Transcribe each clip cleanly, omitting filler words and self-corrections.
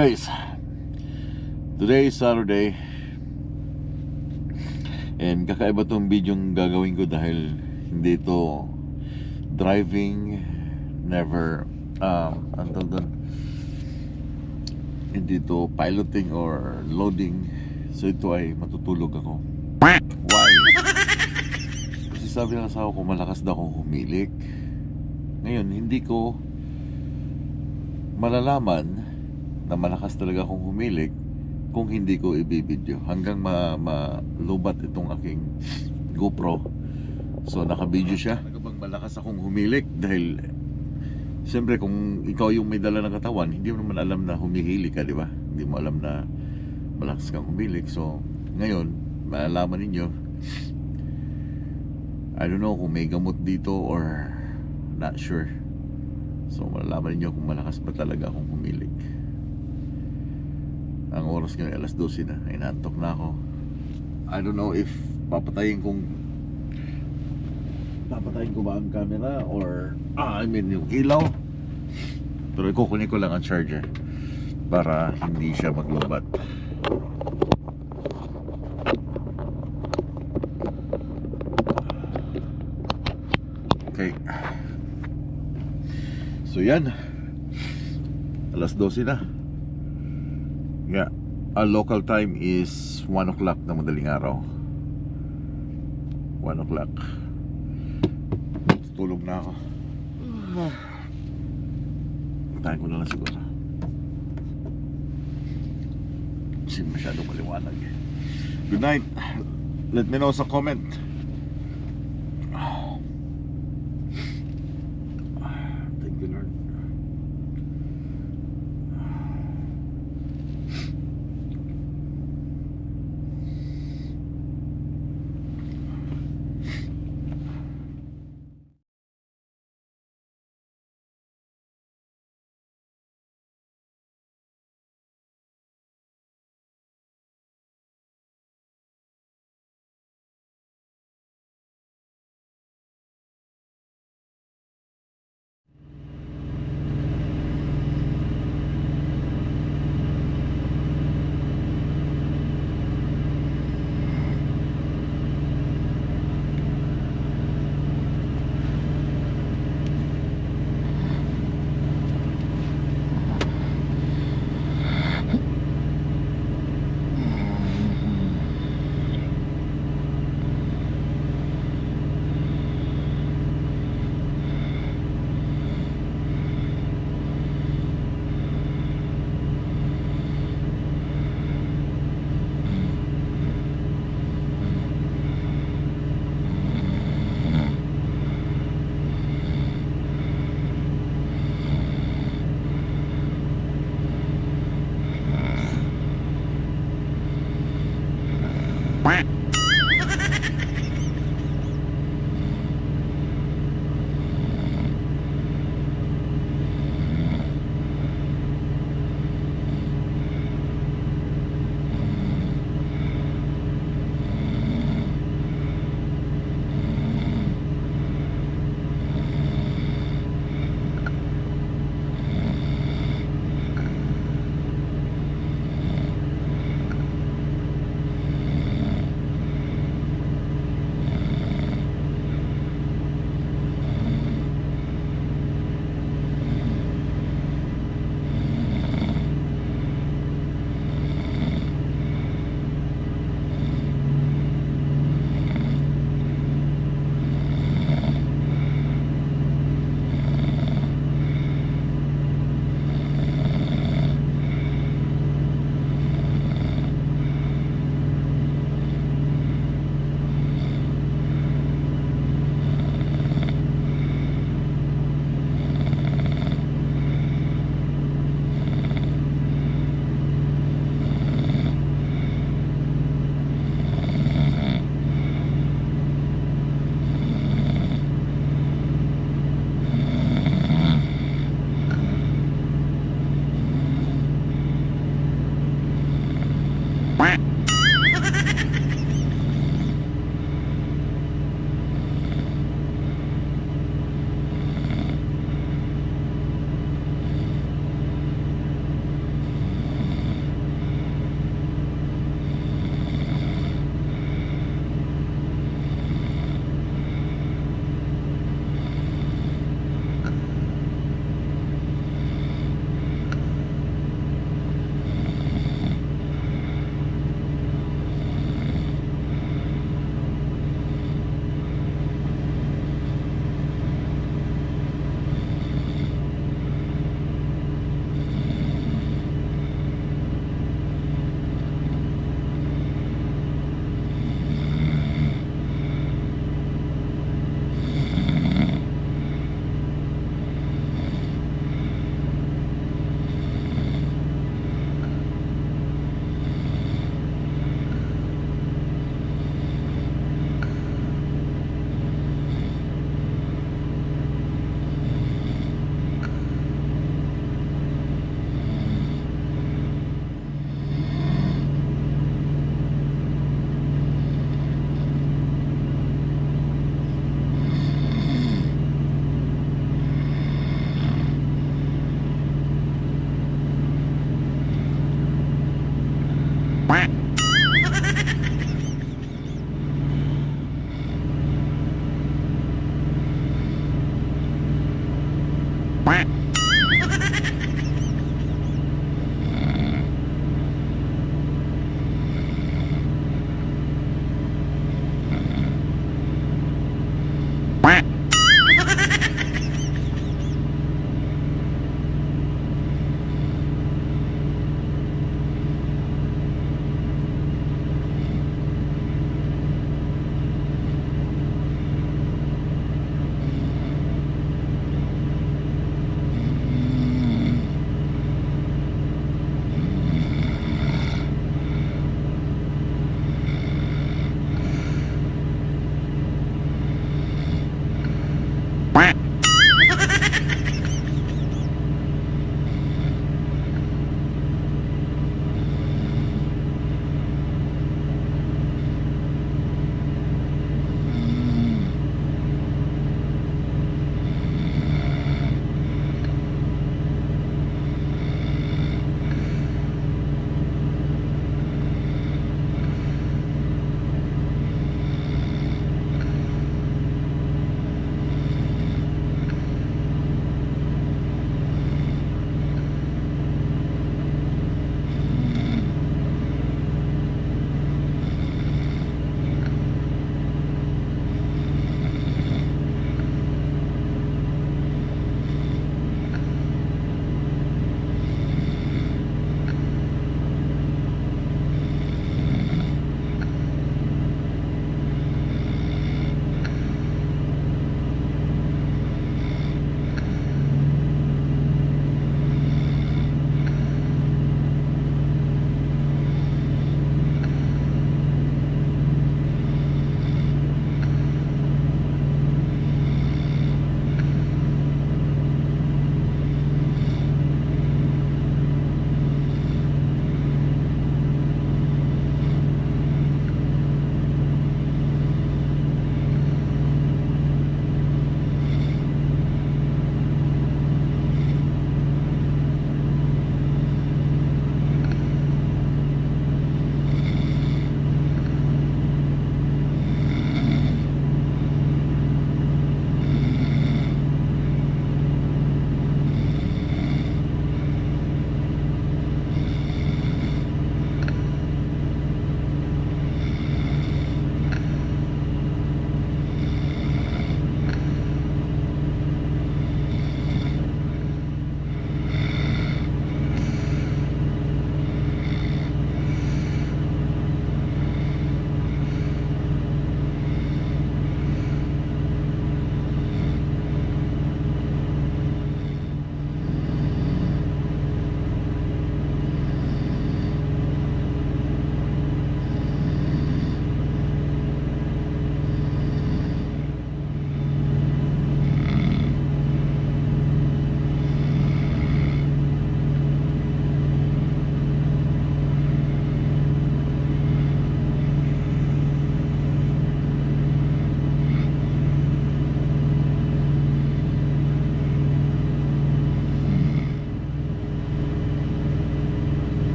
Guys, today is Saturday and kakaiba tong video yung gagawin ko dahil hindi ito driving, never ano tawag doon? Hindi ito piloting or loading. So ito ay matutulog ako. Why? Kasi sabi ng asawa ko malakas daw akong humilik. Ngayon hindi ko malalaman na malakas talaga akong humilik kung hindi ko i-video hanggang malubat itong aking GoPro. So naka-video siya. Bang malakas akong humilik dahil siyempre kung ikaw yung may dala ng katawan, hindi mo naman alam na humihili ka, di ba? Hindi mo alam na malakas kang humilik. So ngayon malalaman ninyo, I don't know kung may gamot dito or not sure. So malalaman ninyo kung malakas ba talaga akong humilik. Ang oras ngayon alas 12 na, ay naantok na ako. I don't know if papatayin ko ba ang camera or I mean yung ilaw. Pero ikukunin ko lang ang charger para hindi siya maglobat. Okay. So yan, alas 12 na. Yeah, our local time is 1 o'clock na madaling araw. 1 o'clock. Tulog na ako. Tayo ko na lang siguro. Kasi masyadong maliwanag. Good night. Let me know sa comment.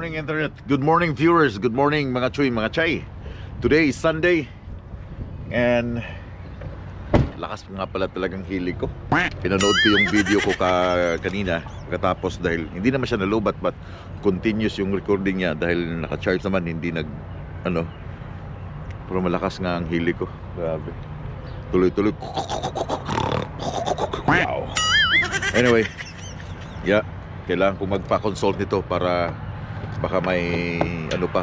morning internet, good morning viewers, good morning mga chuy, mga chay. Today is Sunday and lakas nga pala talagang hilig ko. Pinanood ko yung video ko kanina pagkatapos dahil hindi naman siya nalubat but continuous yung recording niya dahil naka-charge naman, hindi pero malakas nga ang hilig ko. Grabe. Tuloy-tuloy. Wow. Anyway, yeah, kailangan ko magpa-consult nito para baka may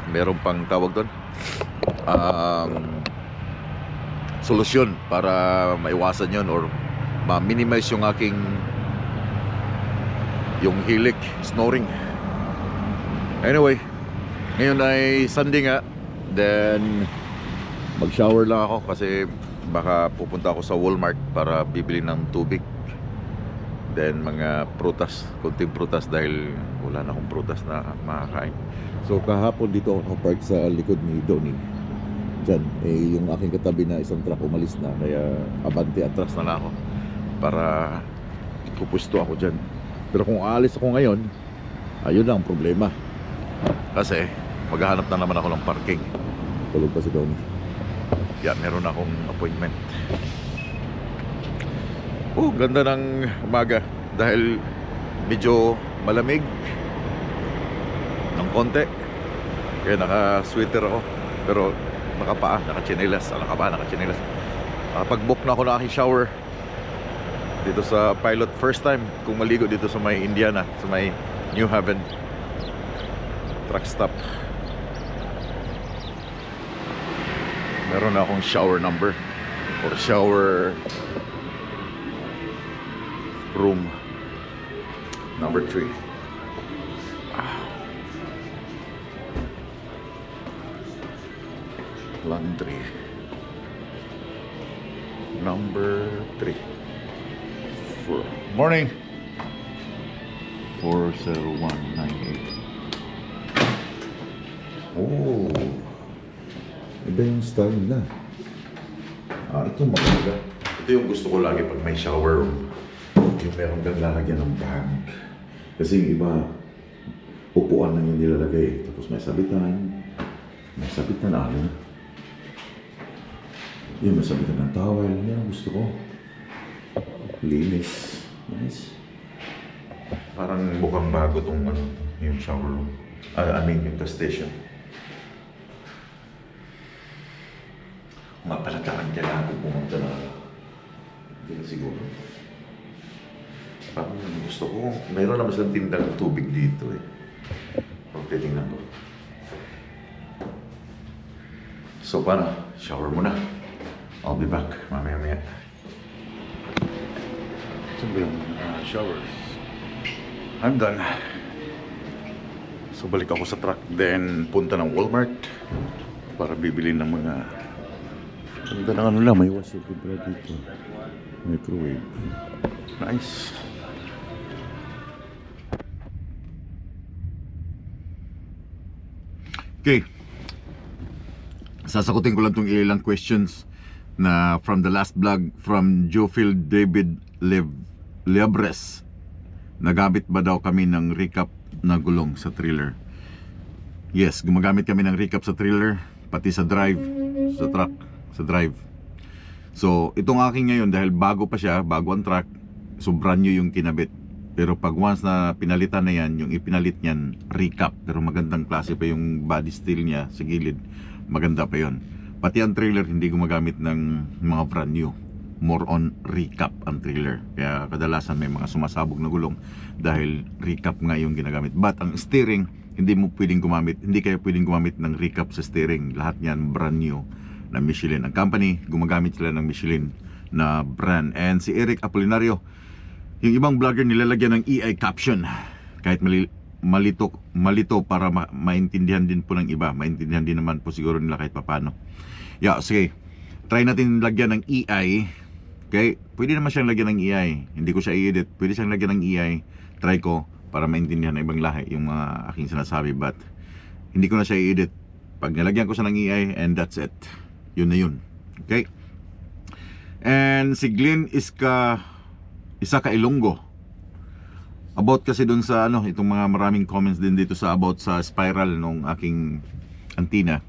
meron pang tawag doon, solusyon para maiwasan yon or ma-minimize yung aking hilik, snoring. Anyway, ngayon ay Sunday nga, then mag-shower lang ako kasi baka pupunta ako sa Walmart para bibili ng tubig, then mga prutas, kunting prutas dahil wala na akong prutas na makakain. So kahapon dito ako park sa likod ni Donnie dyan, yung aking katabi na isang truck umalis na, kaya abante atras na lang ako para pupusto ako dyan. Pero kung aalis ako ngayon, ayun lang ang problema kasi maghahanap na naman ako ng parking. Tulog pa si Donnie. Yeah, meron akong appointment. Oh, ganda ng umaga dahil medyo malamig ng konti, kaya naka-sweater ako pero nakapaa, naka-chinelas. Nakapag-book na ako ng aking shower dito sa Pilot. First time kung maligo dito sa may Indiana, sa may New Haven truck stop. Meron na akong shower number or shower room number 3. Laundry number 3. Morning. 40198. Oh, iba yung style nila. Ito maganda. Ito yung gusto ko lagi pag may shower room, yung meron kang lalagyan ng bag. Kasi yung iba, upuan lang yung nilalagay, tapos may sabitan yun, may sabitan ng towel. Yan ang gusto ko. Linis. Nice. Parang mukhang bago tong yung shower room. Yung gas station. Mapalatakan dyan ako pumunta na. Hindi na siguro. Parang gusto ko, mayroon naman silang tindang tubig dito eh. Pag titingnan ko. So paano? Shower muna. I'll be back mamaya-maya. Saan ba yung showers? I'm done. So balik ako sa truck, then punta ng Walmart para bibili ng mga ganda ng may washer pala dito. Microwave. Nice. Okay. Sasagutin ko lang itong ilang questions na from the last vlog from Jophil David Lebres. Nagamit ba daw kami ng recap na gulong sa trailer? Yes, gumagamit kami ng recap sa trailer, pati sa drive, sa truck, sa drive. So, itong aking ngayon, dahil bago pa siya, bago ang truck, so brand new yung kinabit. Pero pag once na pinalitan na yan, yung ipinalit niyan, recap. Pero magandang klase pa yung body steel niya sa gilid. Maganda pa yon. Pati ang trailer, hindi gumagamit ng mga brand new. More on recap ang trailer. Kaya kadalasan may mga sumasabog na gulong dahil recap nga yung ginagamit. But ang steering, hindi kayo pwedeng gumamit ng recap sa steering. Lahat yan brand new na Michelin. Ang company, gumagamit sila ng Michelin na brand. And si Eric Apolinario, yung ibang vlogger nilalagyan ng EI caption kahit malito para maintindihan din po ng iba. Maintindihan din naman po siguro nila kahit papano. Yeah, sige. Try natin lagyan ng EI. Okay? Pwede naman siyang lagyan ng EI. Hindi ko siya i-edit. Pwede siyang lagyan ng EI. Try ko para maintindihan ng ibang lahi yung mga aking sinasabi. But hindi ko na siya i-edit. Pag nilagyan ko siya ng EI, and that's it. Yun na yun. Okay? And si Glenn Isa ka Ilonggo. About kasi dun sa ano, itong mga maraming comments din dito sa about sa spiral nung aking antenna.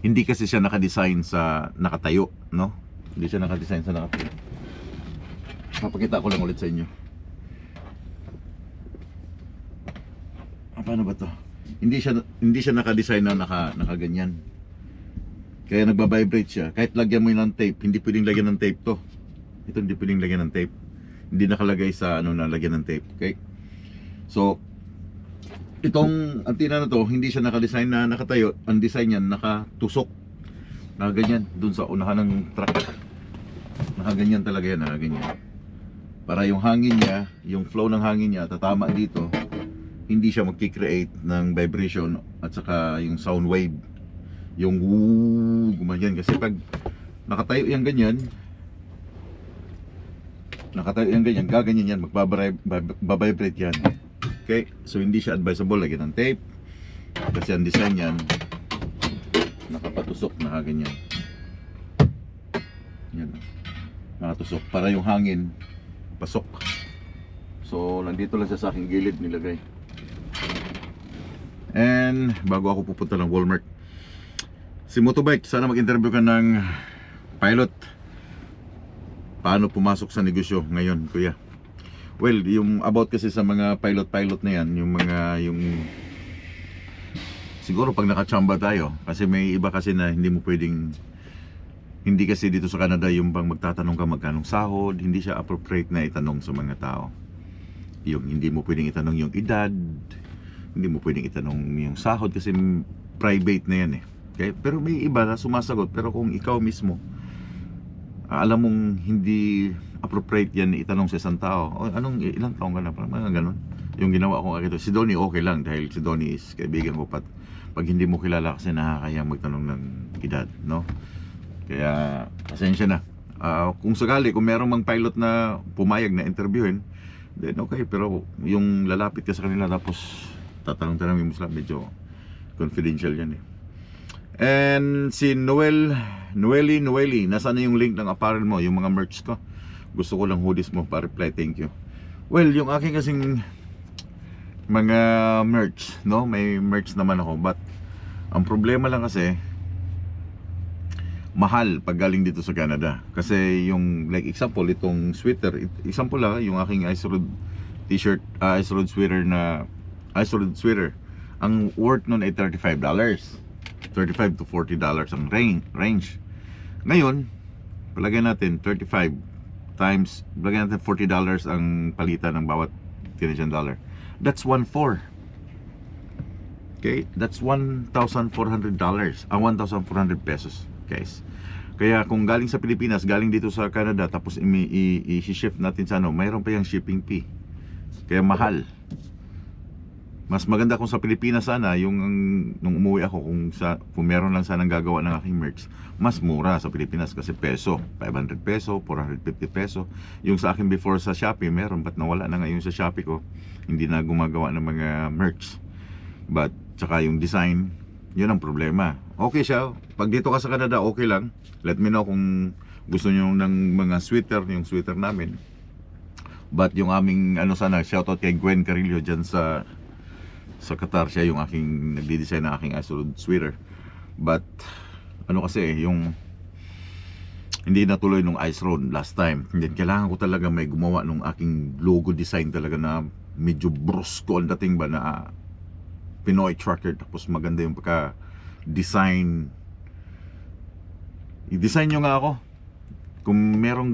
Hindi kasi siya naka-design sa nakatayo, no? Hindi siya naka-design sa nakatayo. Papakita ko lang ulit sa inyo. Paano ba to? Hindi siya naka-design na nakaganyan. Kaya nagba-vibrate siya. Kahit lagyan mo yun ng tape, hindi pwedeng lagyan ng tape to. Ito hindi pwedeng lagyan ng tape. Hindi nakalagay sa ano na lagyan ng tape. Okay? So, itong antenna na to, hindi siya naka-design na nakatayo. Ang design niyan nakatusok. Nakaganyan dun sa unahan ng truck. Nakaganyan talaga yan, nakaganyan. Para yung hangin niya, yung flow ng hangin niya tatama dito. Hindi siya magki-create ng vibration at saka yung sound wave. Yung woo, gumanyan. Kasi pag nakatayo yung ganyan, gaganyan yan, magbabibrate yan. Okay, so hindi siya advisable lagyan ng tape. Kasi ang design yan, nakapatusok, nakaganyan. Yan, nakatusok. Para yung hangin, pasok. So, nandito lang siya sa aking gilid nilagay. And, bago ako pupunta ng Walmart, si Motobike, sana mag-interview ka ng pilot. Paano pumasok sa negosyo ngayon, kuya? Well, yung about kasi sa mga pilot na yan, siguro pag nakachamba tayo, kasi may iba kasi na hindi mo pwedeng, hindi kasi dito sa Canada yung bang magtatanong ka magkanong sahod, hindi siya appropriate na itanong sa mga tao. Yung hindi mo pwedeng itanong yung edad, hindi mo pwedeng itanong yung sahod kasi private na yan eh. Okay? Pero may iba na sumasagot, pero kung ikaw mismo alam mong hindi appropriate yan itanong sa isang tao, o anong ilang taong ka na, mga ganun. Yung ginawa ko ito, si Donnie okay lang dahil si Donnie is kaibigan ko. Pag hindi mo kilala kasi nakakayang magtanong ng edad, no? Kaya pasensya na. Kung sakali, kung merong mang pilot na pumayag na interviewin, then okay, pero yung lalapit ka sa kanila tapos tatanong-tanong mo sila, medyo confidential yan eh. And si Noeli, nasaan na yung link ng apparel mo, yung mga merch ko? Gusto ko lang hoodies mo para reply, thank you. Well, yung aking kasing mga merch, no? May merch naman ako, but ang problema lang kasi mahal pag galing dito sa Canada. Kasi yung, like example, itong sweater, example lang, yung aking Ice Road t-shirt, Ice Road sweater ang worth nun ay $35 to $40 ang range. Ngayon, palagay natin 35 times, palagay natin $40 ang palitan ng bawat Canadian dollar. That's 1,400. Okay, that's $1,400. 1,400 pesos, guys. Kaya kung galing sa Pilipinas, galing dito sa Canada, tapos i-shift natin sa ano, mayroon pa yung shipping fee. Kaya mahal. Mas maganda kung sa Pilipinas sana, yung nung umuwi ako, kung meron lang sanang gagawa ng aking merch, mas mura sa Pilipinas kasi peso, 500 peso, 450 peso. Yung sa akin before sa Shopee, meron, but nawala na ngayon sa Shopee ko, hindi na gumagawa ng mga merch. But, tsaka yung design, yun ang problema. Okay siya, pag dito ka sa Canada, okay lang. Let me know kung gusto nyo ng mga sweater, yung sweater namin. But yung aming, sana, shoutout kay Gwen Carillo dyan sa Qatar, siya yung aking nagdi-design ng aking Ice Road sweater. But kasi yung hindi natuloy nung Ice Road last time. Then kailangan ko talaga may gumawa nung aking logo design talaga na medyo brusco ang dating ba na Pinoy trucker, tapos maganda yung pagka design. I-design nyo nga ako. Kung merong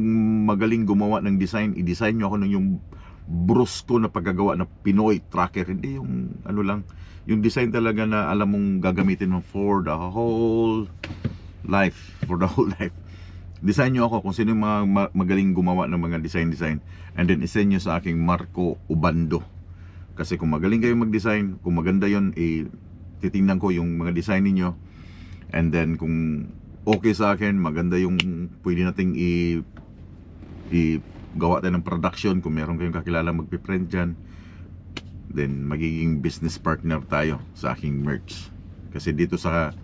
magaling gumawa ng design, i-design nyo ako ng yung brusco na paggagawa na Pinoy tracker, hindi yung lang, yung design talaga na alam mong gagamitin mo for the whole life. Design nyo ako kung sino yung mga magaling gumawa ng mga design, and then isend nyo sa aking Marco Ubando. Kasi kung magaling kayo mag-design, kung maganda yun, titingnan ko yung mga design ninyo, and then kung okay sa akin, maganda yung pwede nating gawa tayo ng production. Kung meron kayong kakilala magpiprint dyan, then magiging business partner tayo sa aking merch. Kasi dito sa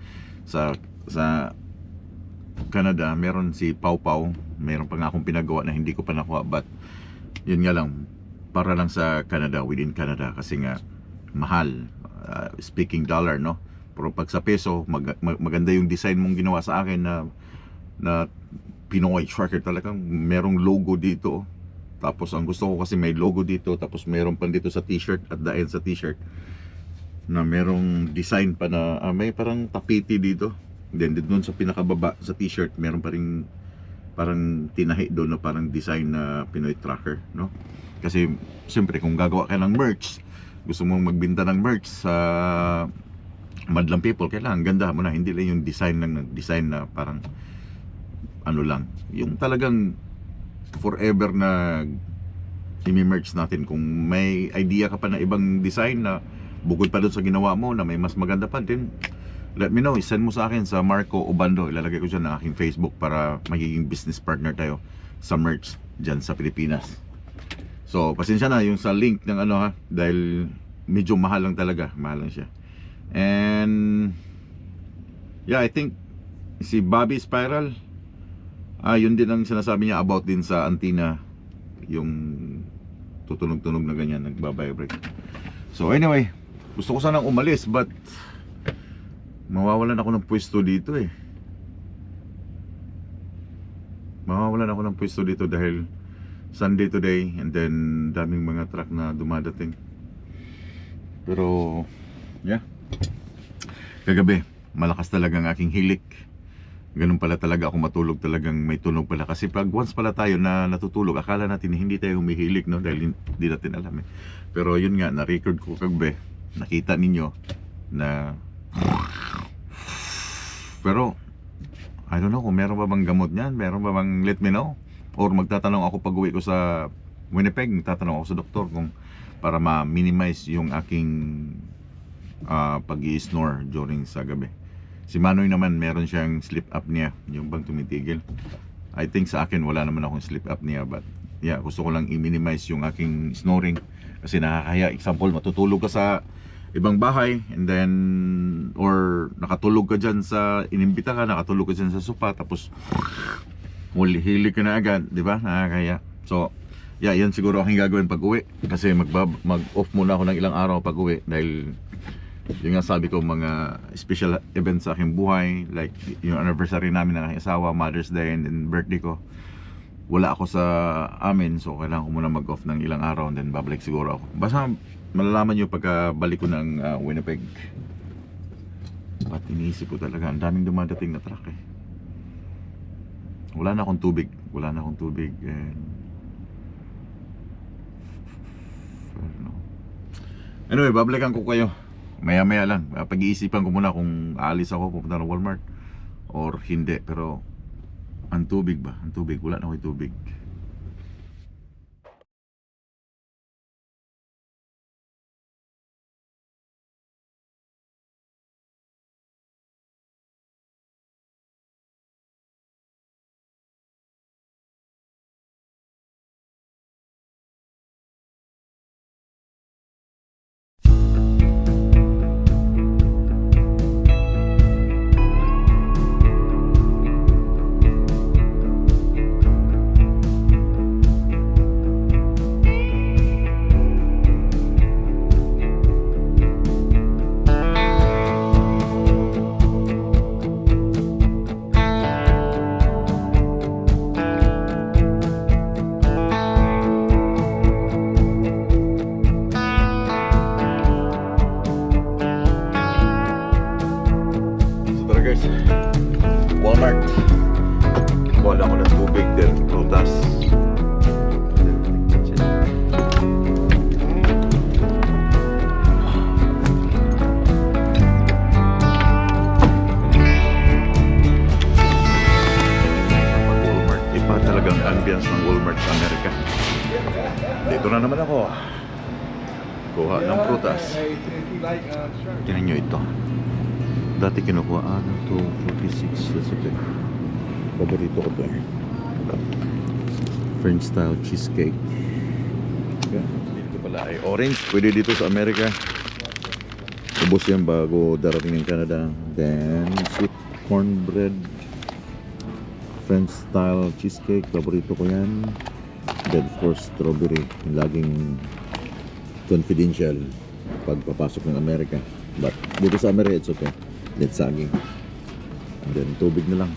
Canada, meron si Pau Pau, meron pa nga akong pinagawa na hindi ko pa nakuha, but yun nga lang, para lang sa Canada, within Canada, kasi nga mahal, speaking dollar, no? Pero pag sa peso, maganda yung design mong ginawa sa akin na Pinoy Trucker, talagang merong logo dito. Tapos ang gusto ko kasi may logo dito, tapos meron pa dito sa t-shirt, at the end sa t-shirt na merong design pa na may parang tapiti dito. Then doon sa pinakababa sa t-shirt, meron pa ring parang tinahi doon na parang design na Pinoy Trucker, no? Kasi siyempre kung gagawa ka ng merch, gusto mong magbenta ng merch sa madlang people, kailangan ganda mo na, hindi lang yung design na parang ano lang, yung talagang forever na imi-merch natin. Kung may idea ka pa na ibang design na bukod pa doon sa ginawa mo na may mas maganda pa din, let me know, send mo sa akin sa Marco Obando. Ilalagay ko dyan ang aking Facebook para magiging business partner tayo sa merch dyan sa Pilipinas. So pasensya na yung sa link ng ano ha, dahil medyo mahal lang talaga, mahal lang siya. And yeah, I think si Bobby Spiral, yun din ang sinasabi niya about din sa antenna, yung tutunog-tunog na ganyan, nagbabibrate. So anyway, gusto ko sanang umalis, but mawawalan ako ng pwesto dito eh. Mawawalan ako ng pwesto dito dahil Sunday today, and then daming mga truck na dumadating. Pero yeah, kagabi malakas talaga ang aking hilik. Ganun pala talaga ako matulog, talagang may tunog pala. Kasi pag once pala tayo na natutulog, akala natin hindi tayo humihilik, no? Dahil hindi natin alam eh. Pero yun nga, na-record ko kagabi, nakita ninyo na, pero I don't know kung meron ba bang gamot niyan, meron ba bang let me know, or magtatanong ako pag uwi ko sa Winnipeg, magtatanong ako sa doktor kung para ma-minimize yung aking pag-i-snore during sa gabi. Si Manoy naman meron siyang sleep apnea, yung bang tumitigil. I think sa akin wala naman akong sleep apnea, but yeah, gusto ko lang i-minimize yung aking snoring kasi nakakahiya. Example, matutulog ka sa ibang bahay, and then or nakatulog ka dyan sa, inimbita ka, nakatulog ka dyan sa sofa, tapos hilig ka na agad, di ba? Nakakahiya. So yeah, yan siguro aking gagawin pag uwi, kasi mag-off muna ako ng ilang araw pag uwi, dahil yung nga sabi ko, mga special events sa aking buhay, like yung anniversary namin ng aking asawa, Mother's Day, and then birthday ko, wala ako sa amin. So kailangan ko muna mag-off ng ilang araw, and then babalik siguro ako. Basta malalaman nyo pagkabalik ko ng Winnipeg. Ba't iniisip ko talaga, ang daming dumadating na truck eh. Wala na akong tubig, and anyway, babalikan ko kayo maya maya lang. Pag-iisipan ko muna kung aalis ako, pupunta ng Walmart or hindi. Pero ang tubig ba? Ang tubig, wala na akong tubig. Walmart. Wala ko ng tubig din, prutas. Walmart, iba talagang ambience ng Walmart sa Amerika. Dito na naman ako. Kuha ng prutas. Tingnan nyo ito. Dati kinukuha to 46. That's okay. Paborito ko to eh. French style cheesecake. Yeah. Dito pala ay orange. Pwede dito sa Amerika. Ubos yan bago darating ng Canada. Then sweet cornbread French style cheesecake. Paborito ko yan. Then of course, strawberry, laging confidential pag papasok ng Amerika. But dito sa Amerika, it's okay. Then saging. And then tubig na lang.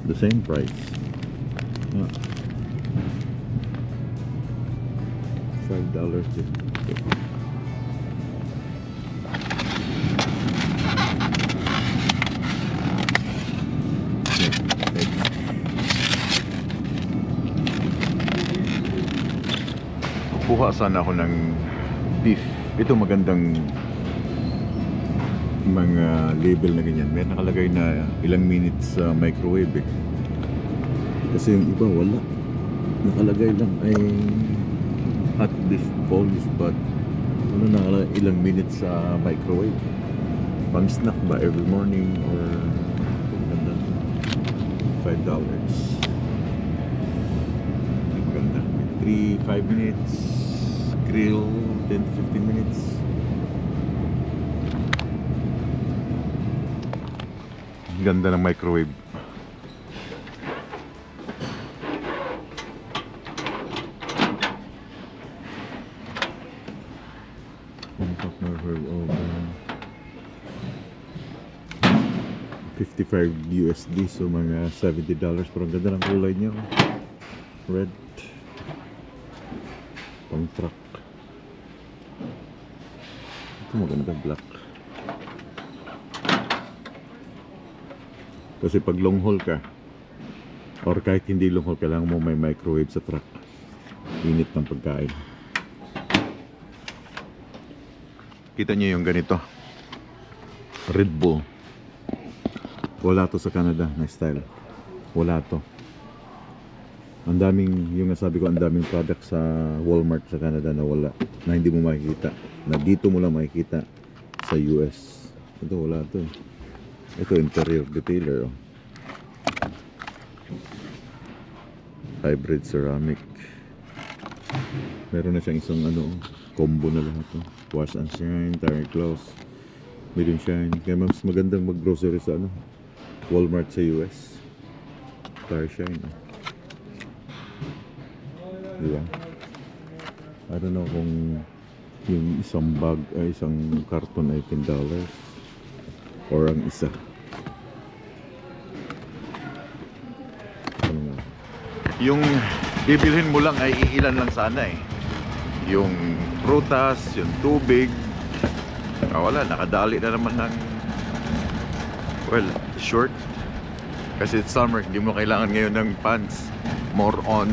The same price. $5 din. Kuha sana ako ng beef. Ito magandang mga label na ganyan. May nakalagay na ilang minutes sa microwave eh. Kasi yung iba wala. Nakalagay lang ay hot beef balls, but ano nakalagay ilang minutes sa microwave. Pang snack ba every morning or maganda. $5. Maganda. 3-5 minutes. Grill 10 to 15 minutes. Ganda ng microwave. $55 USD, so mga $70. Pero ang ganda ng kulay niya. Red. Pang truck. Ito maganda black. Kasi pag long haul ka, or kahit hindi long haul, kailangan mo may microwave sa truck. Init ng pagkain. Kita niyo yung ganito. Red Bull. Wala to sa Canada na style. Wala to. Ang daming, yung nasabi ko, ang daming product sa Walmart sa Canada na wala, na hindi mo makikita, na dito mo lang makikita sa US. Ito wala to. Ito interior detailer. Oh. Hybrid ceramic. Meron na siyang isang ano, combo na lahat. Oh. Wash and shine, tire close, medium shine. Kaya mas magandang mag-grocery sa ano, Walmart sa US. Tire shine. Oh. Diba? I don't know kung yung isang bag ay isang karton ay $10 or ang isa. Ano nga? Yung bibilhin mo lang ay iilan lang sana eh. Yung prutas, yung tubig. Wala, nakadali na naman ng short. Kasi it's summer, hindi mo kailangan ngayon ng pants. More on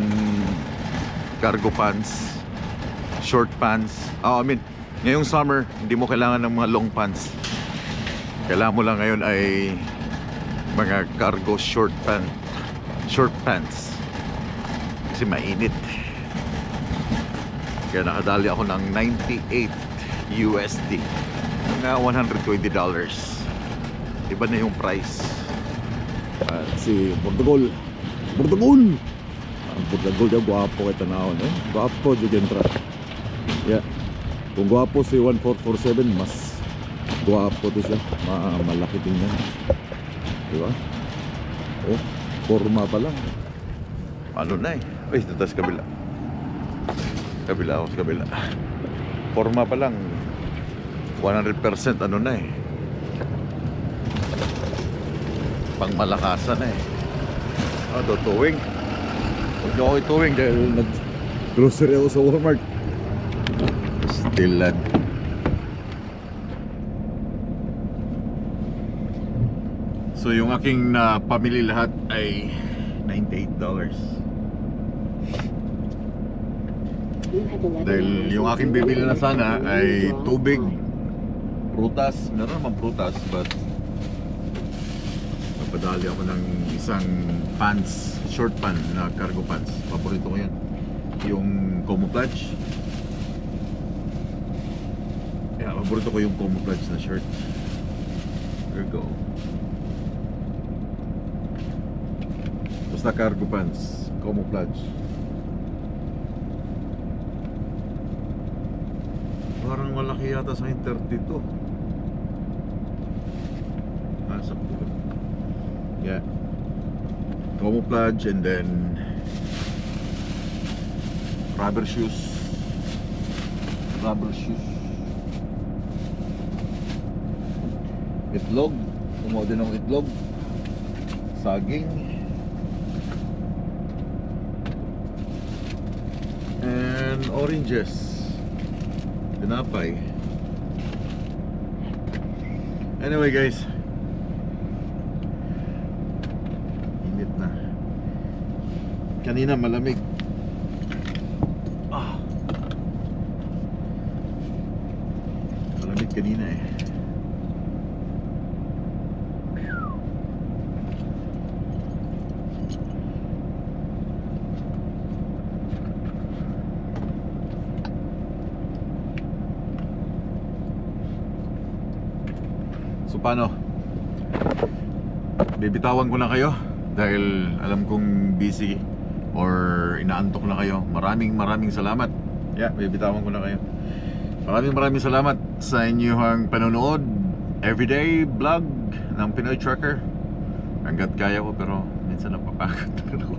cargo pants, short pants. I mean, ngayong summer, hindi mo kailangan ng mga long pants. Kailangan mo lang ngayon ay mga cargo short pants. Kasi mainit. Kaya nakadali ako ng $98 USD. Mga $120. Iba na yung price. Si Portugal. Ang Portugal niya, guwapo kay tanawon eh. Guwapo, Jugentra. Yeah. Kung guwapo si 1447, mas guwapo to siya. Malaki tingnan. Diba? Oh, forma pa lang. Ano na eh. Uy, tatas kabila. Kabila ako sa kabila. Forma pa lang. 100% ano na eh. Pang malakasan na eh. Tutuwing. Huwag niyo ako ituwing dahil nag-grocery ako sa Walmart. Still lad. So yung aking pamili lahat ay $98. Dahil yung aking bibili na sana ay tubig, prutas, meron naman prutas, but napadali ako ng isang pants, short pants na cargo pants. Paborito ko yan, yung camouflage. Yeah, paborito ko yung camouflage na shirt. There you go. Basta cargo pants, camouflage. Parang malaki yata sa 32. Nasa po. Yeah. Camouflage and then rubber shoes. Itlog, kumuha din ng itlog, saging, and oranges, tinapay. Anyway guys, init na. Kanina malamig. Malamig kanina eh. So paano? Bibitawan ko na kayo dahil alam kong busy or inaantok na kayo. Maraming salamat. Yeah, bibitawan ko na kayo. Maraming salamat sa inyong panonood. Everyday vlog ng Pinoy Trucker. Hanggat kaya ko, pero minsan napapagod ako.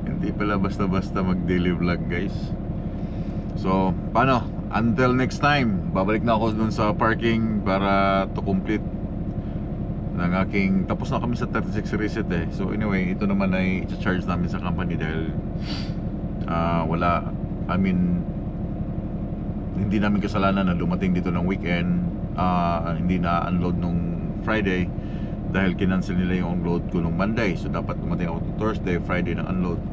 Hindi pala basta-basta mag daily vlog guys. So paano? Until next time, babalik na ako dun sa parking para to complete ng aking, tapos na kami sa 36 reset eh. So anyway, ito naman ay i-charge namin sa company dahil hindi namin kasalanan na dumating dito ng weekend. Hindi na unload nung Friday dahil kinancel nila yung unload ko nung Monday. So dapat dumating ako Thursday, Friday na unload.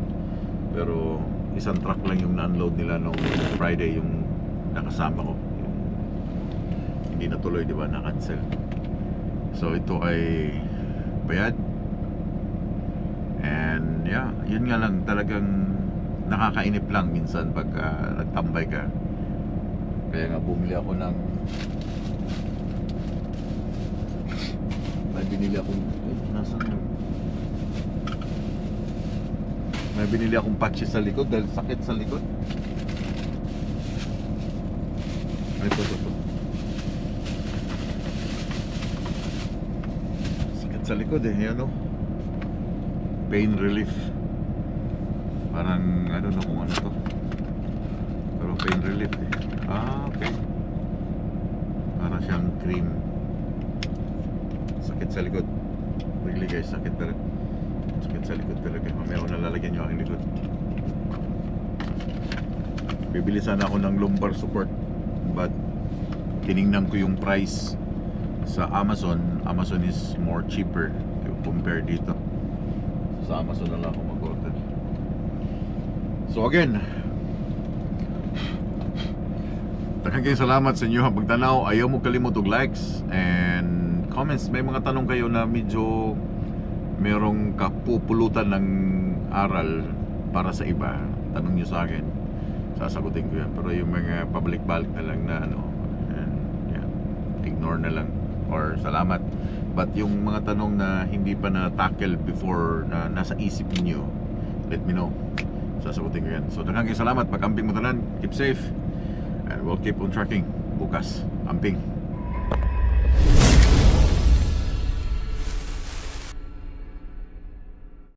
Pero isang truck lang yung na-unload nila nung Friday, yung nakasama ko. Hindi natuloy, di ba? Na-cancel. So ito ay bayad. And yeah, yun nga lang, talagang nakakainip lang minsan pag nagtambay ka. Kaya nga bumili ako ng may binili akong patches sa likod dahil sakit sa likod. Ito. Sakit sa likod eh, yan o. Pain relief. Parang, I don't know kung ano to. Pero pain relief eh. Okay. Parang siyang cream. Sakit sa likod. Really guys, sakit talaga. Sakit sa likod talaga. Mamaya ako nalalagyan nyo aking likod. Bibili sana ako ng lumbar support, but tiningnan ko yung price sa Amazon. Amazon is more cheaper compare dito. Sa Amazon na lang ako mag-order. So again, daghang kayong salamat sa inyo pagtanaw. Ayaw mo kalimot og likes and comments. May mga tanong kayo na medyo merong kapupulutan ng aral para sa iba, tanong nyo sa akin, sasagutin ko yan. Pero yung mga pabalik-balik na lang na ano, and yeah, ignore na lang or salamat. But yung mga tanong na hindi pa na-tackle before, na nasa isip niyo, let me know, sasagutin ko yan. So daghang kayong salamat. Pag-amping mo tanan, keep safe and we'll keep on tracking. Bukas, amping.